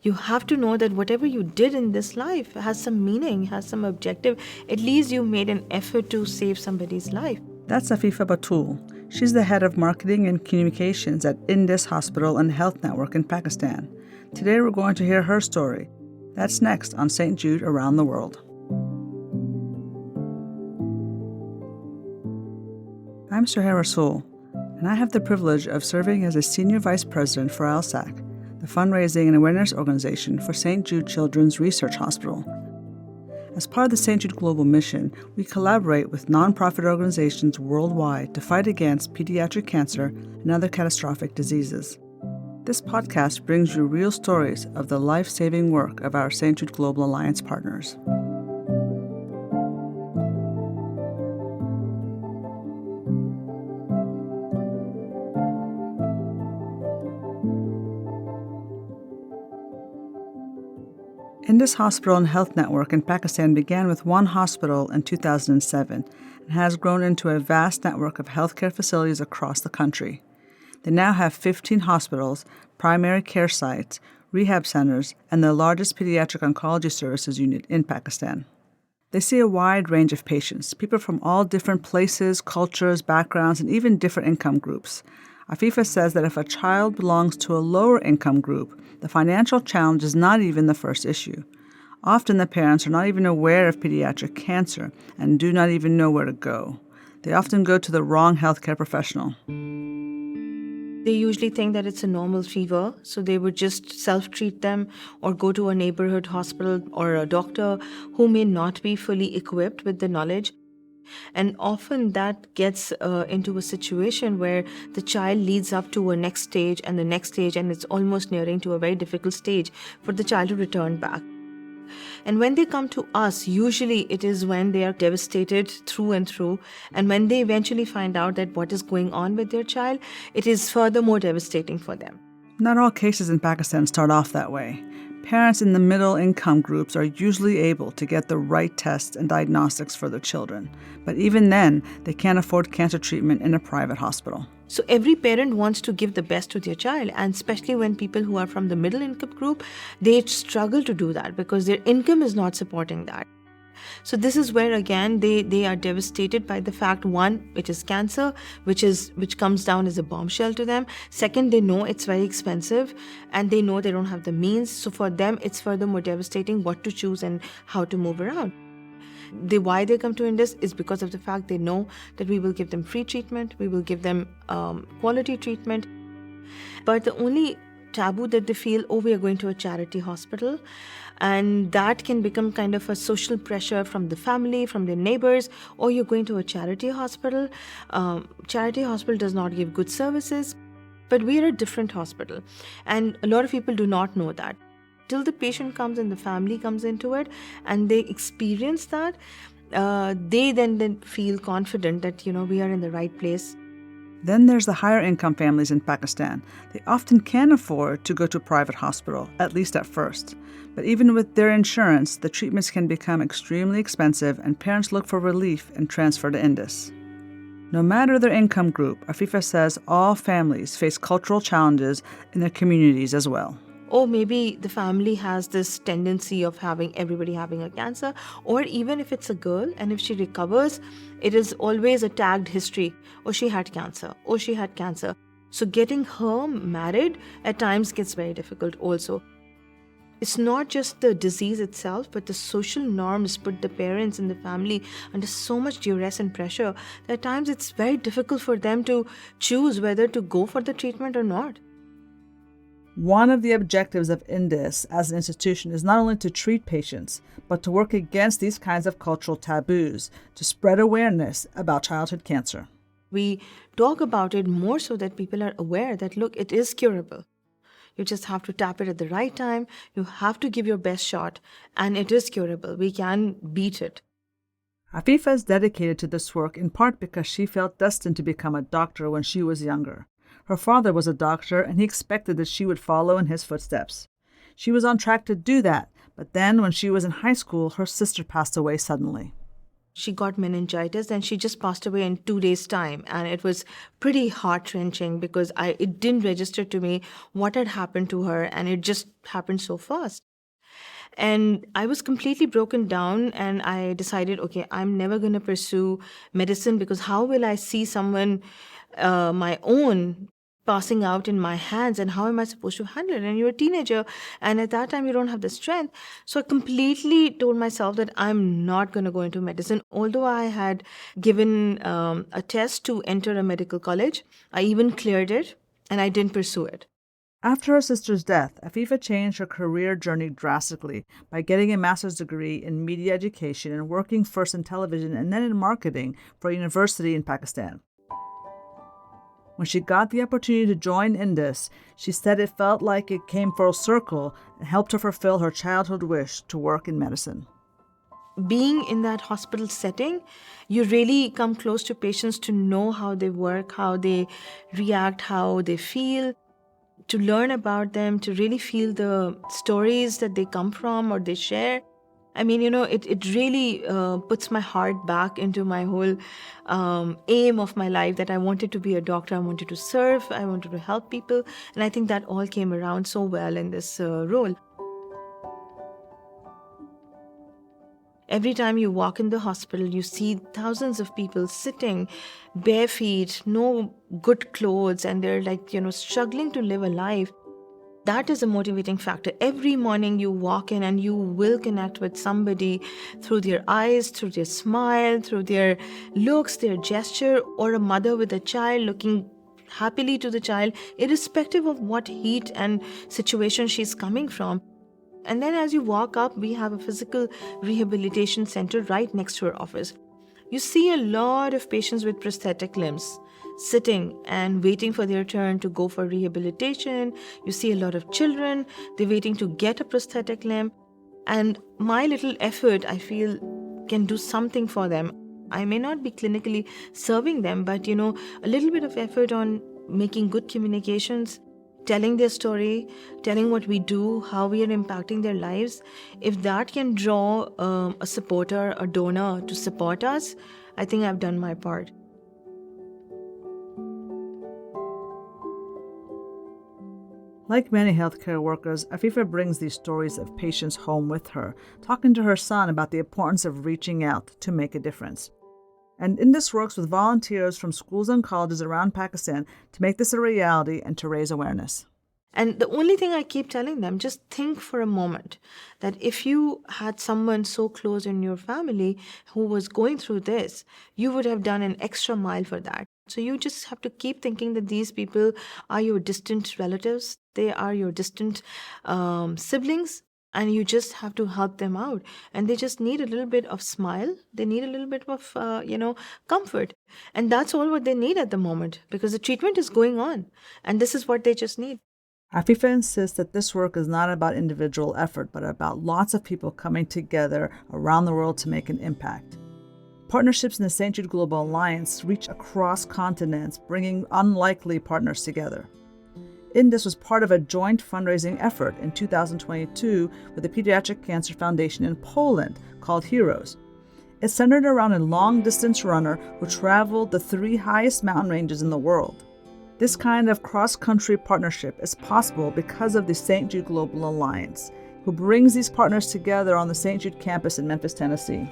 You have to know that whatever you did in this life has some meaning, has some objective. At least you made an effort to save somebody's life. That's Afifa Batool. She's the head of marketing and communications at Indus Hospital and Health Network in Pakistan. Today we're going to hear her story. That's next on St. Jude Around the World. I'm Suheir Rasul, and I have the privilege of serving as a Senior Vice President for ALSAC, the fundraising and awareness organization for St. Jude Children's Research Hospital. As part of the St. Jude Global Mission, we collaborate with nonprofit organizations worldwide to fight against pediatric cancer and other catastrophic diseases. This podcast brings you real stories of the life-saving work of our St. Jude Global Alliance partners. Indus Hospital and Health Network in Pakistan began with one hospital in 2007 and has grown into a vast network of healthcare facilities across the country. They now have 15 hospitals, primary care sites, rehab centers, and the largest pediatric oncology services unit in Pakistan. They see a wide range of patients, people from all different places, cultures, backgrounds, and even different income groups. Afifa says that if a child belongs to a lower income group, the financial challenge is not even the first issue. Often the parents are not even aware of pediatric cancer and do not even know where to go. They often go to the wrong healthcare professional. They usually think that it's a normal fever, so they would just self-treat them or go to a neighborhood hospital or a doctor who may not be fully equipped with the knowledge. And often that gets into a situation where the child leads up to a next stage and the next stage, and it's almost nearing to a very difficult stage for the child to return back. And when they come to us, usually it is when they are devastated through and through. And when they eventually find out that what is going on with their child, it is further more devastating for them. Not all cases in Pakistan start off that way. Parents in the middle income groups are usually able to get the right tests and diagnostics for their children. But even then, they can't afford cancer treatment in a private hospital. So every parent wants to give the best to their child, and especially when people who are from the middle income group, they struggle to do that because their income is not supporting that. So this is where, again, they are devastated by the fact, one, it is cancer, which comes down as a bombshell to them. Second, they know it's very expensive and they know they don't have the means. So for them, it's furthermore devastating what to choose and how to move around. Why they come to Indus is because of the fact they know that we will give them free treatment, we will give them quality treatment. But the only taboo that they feel, we are going to a charity hospital, and that can become kind of a social pressure from the family, from their neighbors, or you're going to a charity hospital. Charity hospital does not give good services, but we are a different hospital, and a lot of people do not know that. Till the patient comes and the family comes into it and they experience that, they then feel confident that, we are in the right place. Then there's the higher income families in Pakistan. They often can afford to go to a private hospital, at least at first. But even with their insurance, the treatments can become extremely expensive and parents look for relief and transfer to Indus. No matter their income group, Afifa says all families face cultural challenges in their communities as well. Or maybe the family has this tendency of everybody having a cancer, or even if it's a girl and if she recovers, it is always a tagged history. She had cancer, she had cancer. So getting her married at times gets very difficult also. It's not just the disease itself, but the social norms put the parents and the family under so much duress and pressure that at times it's very difficult for them to choose whether to go for the treatment or not. One of the objectives of Indus as an institution is not only to treat patients, but to work against these kinds of cultural taboos, to spread awareness about childhood cancer. We talk about it more so that people are aware that, look, it is curable. You just have to tap it at the right time. You have to give your best shot, and it is curable. We can beat it. Afifa is dedicated to this work in part because she felt destined to become a doctor when she was younger. Her father was a doctor, and he expected that she would follow in his footsteps. She was on track to do that, but then when she was in high school, her sister passed away suddenly. She got meningitis and she just passed away in 2 days' time. And it was pretty heart-wrenching because it didn't register to me what had happened to her, and it just happened so fast. And I was completely broken down, and I decided, okay, I'm never going to pursue medicine, because how will I see someone, my own, passing out in my hands, and how am I supposed to handle it? And you're a teenager, and at that time you don't have the strength. So I completely told myself that I'm not going to go into medicine. Although I had given a test to enter a medical college, I even cleared it, and I didn't pursue it. After her sister's death, Afifa changed her career journey drastically by getting a master's degree in media education and working first in television and then in marketing for a university in Pakistan. When she got the opportunity to join Indus, she said it felt like it came full circle and helped her fulfill her childhood wish to work in medicine. Being in that hospital setting, you really come close to patients to know how they work, how they react, how they feel, to learn about them, to really feel the stories that they come from or they share. I mean, it really puts my heart back into my whole aim of my life, that I wanted to be a doctor, I wanted to serve, I wanted to help people. And I think that all came around so well in this role. Every time you walk in the hospital, you see thousands of people sitting bare feet, no good clothes, and they're struggling to live a life. That is a motivating factor. Every morning you walk in and you will connect with somebody through their eyes, through their smile, through their looks, their gesture, or a mother with a child looking happily to the child, irrespective of what heat and situation she's coming from. And then as you walk up, we have a physical rehabilitation center right next to our office. You see a lot of patients with prosthetic limbs sitting and waiting for their turn to go for rehabilitation. You see a lot of children, they're waiting to get a prosthetic limb. And my little effort, I feel, can do something for them. I may not be clinically serving them, but a little bit of effort on making good communications, telling their story, telling what we do, how we are impacting their lives. If that can draw a supporter, a donor to support us, I think I've done my part. Like many healthcare workers, Afifa brings these stories of patients home with her, talking to her son about the importance of reaching out to make a difference. And Indus works with volunteers from schools and colleges around Pakistan to make this a reality and to raise awareness. And the only thing I keep telling them, just think for a moment that if you had someone so close in your family who was going through this, you would have done an extra mile for that. So you just have to keep thinking that these people are your distant relatives, they are your distant siblings, and you just have to help them out. And they just need a little bit of smile. They need a little bit of, comfort. And that's all what they need at the moment, because the treatment is going on. And this is what they just need. Afifa insists that this work is not about individual effort, but about lots of people coming together around the world to make an impact. Partnerships in the St. Jude Global Alliance reach across continents, bringing unlikely partners together. Indus was part of a joint fundraising effort in 2022 with the Pediatric Cancer Foundation in Poland called Heroes. It's centered around a long-distance runner who traveled the 3 highest mountain ranges in the world. This kind of cross-country partnership is possible because of the St. Jude Global Alliance, who brings these partners together on the St. Jude campus in Memphis, Tennessee.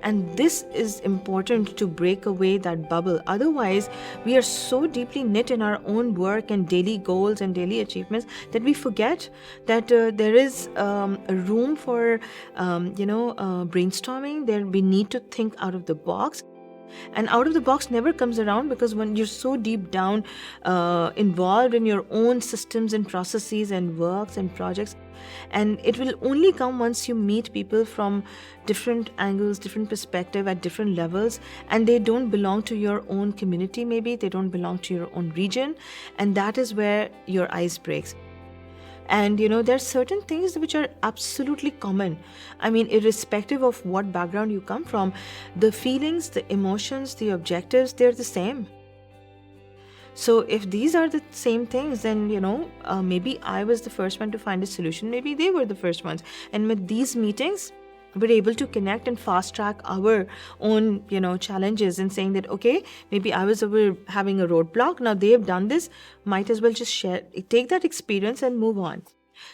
And this is important to break away that bubble. Otherwise, we are so deeply knit in our own work and daily goals and daily achievements that we forget that there is a room for, brainstorming. There we need to think out of the box. And out of the box never comes around, because when you're so deep down involved in your own systems and processes and works and projects, and it will only come once you meet people from different angles, different perspective at different levels, and they don't belong to your own community, maybe they don't belong to your own region, and that is where your ice breaks. And there are certain things which are absolutely common. I mean, irrespective of what background you come from, the feelings, the emotions, the objectives, they're the same. So if these are the same things, then maybe I was the first one to find a solution, maybe they were the first ones. And with these meetings, we're able to connect and fast track our own, challenges, and saying that, okay, maybe I was over having a roadblock. Now they've done this. Might as well just take that experience and move on.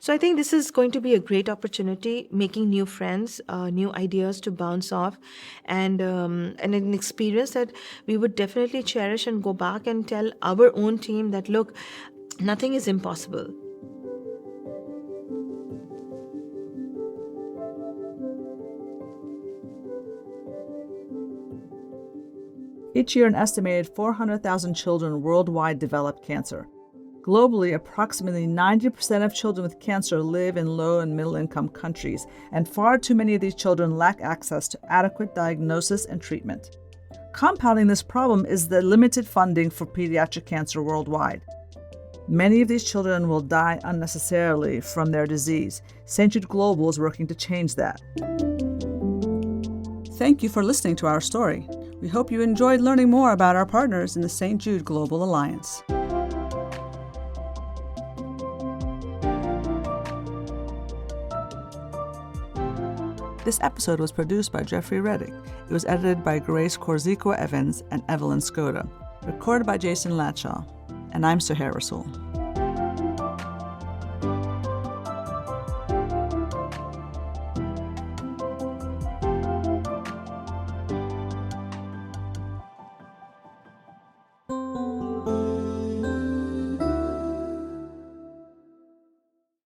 So I think this is going to be a great opportunity, making new friends, new ideas to bounce off, and an experience that we would definitely cherish and go back and tell our own team that, look, nothing is impossible. Each year, an estimated 400,000 children worldwide develop cancer. Globally, approximately 90% of children with cancer live in low and middle-income countries, and far too many of these children lack access to adequate diagnosis and treatment. Compounding this problem is the limited funding for pediatric cancer worldwide. Many of these children will die unnecessarily from their disease. St. Jude Global is working to change that. Thank you for listening to our story. We hope you enjoyed learning more about our partners in the St. Jude Global Alliance. This episode was produced by Jeffrey Reddick. It was edited by Grace Corzico Evans and Evelyn Skoda. Recorded by Jason Latshaw. And I'm Suheir Rasul.